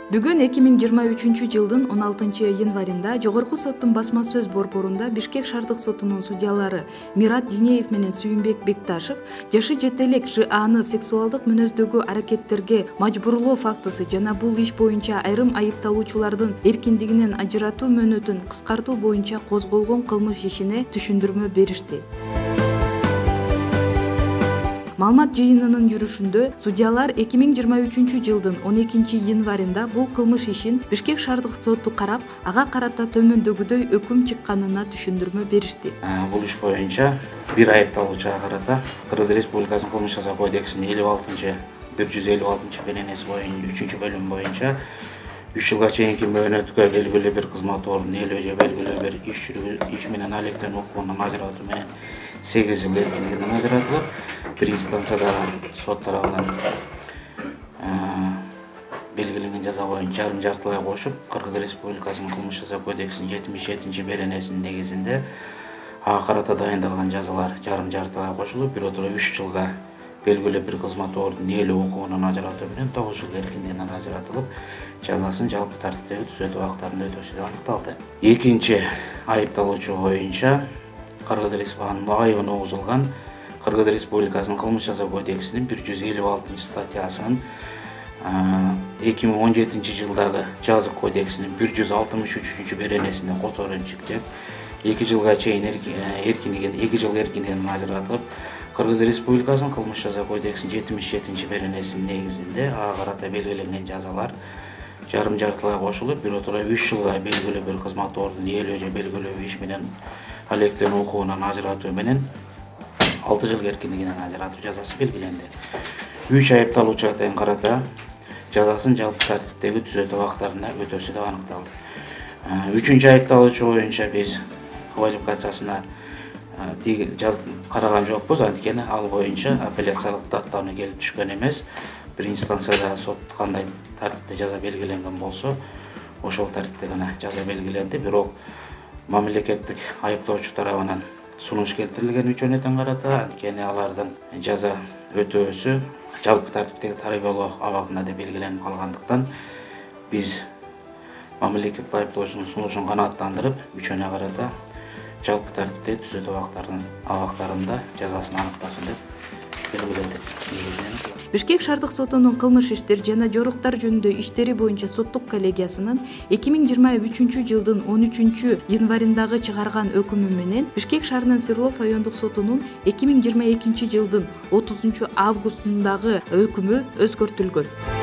Бүгүн 2023 жылдын 16 январында Жогорку соттун басма сөз борборунда Бишкек шаардык сотунун судьялары Мират Динеев менен Сүйүнбек Бекташев жашы жете элек ЖАны сексуалдык мүнөздөгү аракеттерге мажбурлоо фактысы жана бул иш боюнча айрым айыпталуучулардын эркиндигинен ажыратуу мөөнөтүн кыскартуу боюнча козголгон кылмыш ишине түшүндүрмө беришти. Маалымат жыйынынын жүрүшүндө судьялар 2023 жылдын 12 январында бул кылмыш ишин Бишкек шаардык соту карап, ага карата төмөндөгүдөй өкүм чыкканына түшүндүрмө беришти. Бул иш боюнча бир айыпталуучуга карата Кыргыз Республикасынын Кылмыш жасоо кодексинин 156 беренеси боюнча 3-бөлүм боюнча 3 жылга чейинки мөөнөткө белгилүү бир кызмат ордун ээлөө же белгилүү бир иш менен алектенүү укугунан ажыратуу менен 8 жыл эркиндигинен ажыратылып, бир инстанцияда сот тарабынан белгиленген жаза боюнча жарым жартылай кошуп, Кыргыз Республикасынын Кылмыш жасоо кодексинин 77-беренесинин негизинде ага карата дайындалган жазалар жарым жартылай кошулуп, бир отура 3 жылга белгилүү бир кызмат ордун ээлөө укугунан ажыратуу менен 9 жыл эркиндигинен ажыратылып, жазасын жалпы тартиптеги түзөтүү убактарында өтөсү деп аныкталды. Экинчи айыпталуучу боюнча Кыргыз Республикасынын айыбына угузулган Кыргыз Республикасынын Кылмыш жасоо кодексинин 156 статьясынын 2017 жылдагы жазык кодексинин 163 беренесине которуп чиктеп, 2 жылга чейин эркиндигинен ажыратылып, Кыргыз Республикасынын Кылмыш жасоо кодексинин 77 беренесинин негизинде ага карата белгиленген жазалар жарым жартылай кошулуп, бир отура 3 жылга белгилүү бир кызмат ордун ээлөө же белгилүү иш менен алектенүү укугунан ажыратуу менен 6 жыл эркиндигинен ажыратуу жазасы белгиленди. 3 айыпталуучуга тең карата жазасын жалпы тартиптеги түзөтүү убактарында өтөсү деп аныкталды. 3-чү айыпталуучу боюнча биз квалификациясына караган жокпуз, анткени ал боюнча апелляциялык даттануу келип түшкөн эмес. Бир инстанцияда сот кандай тартипте жаза белгиленген болсо, ошол тартипте гана жаза белгиленди. Бирок мамлекеттик айыптоочу тарабынан сунуш келтирилген үчөөнөтөн карата, анткени алардын жаза өтөөсү жалпы тартиптеги тарбиялоо абагында деп белгиленип калгандыктан, биз мамлекеттик айыптоочунун сунушун канааттандырып, үчөөнө карата жалпы тартиптеги түзөтүү абактарында жазасын аныктасын деп белгиледик. Бишкек шаардык сотунун кылмыш иштер жана жоруктар жөнүндө иштери боюнча соттук коллегиясынын 2023 жылдын 13 январындагы чыгарган өкүмү менен Бишкек шаарынын Свердлов райондук сотунун 2022 жылдын 30 августундагы өкүмү өзгөртүлгөн.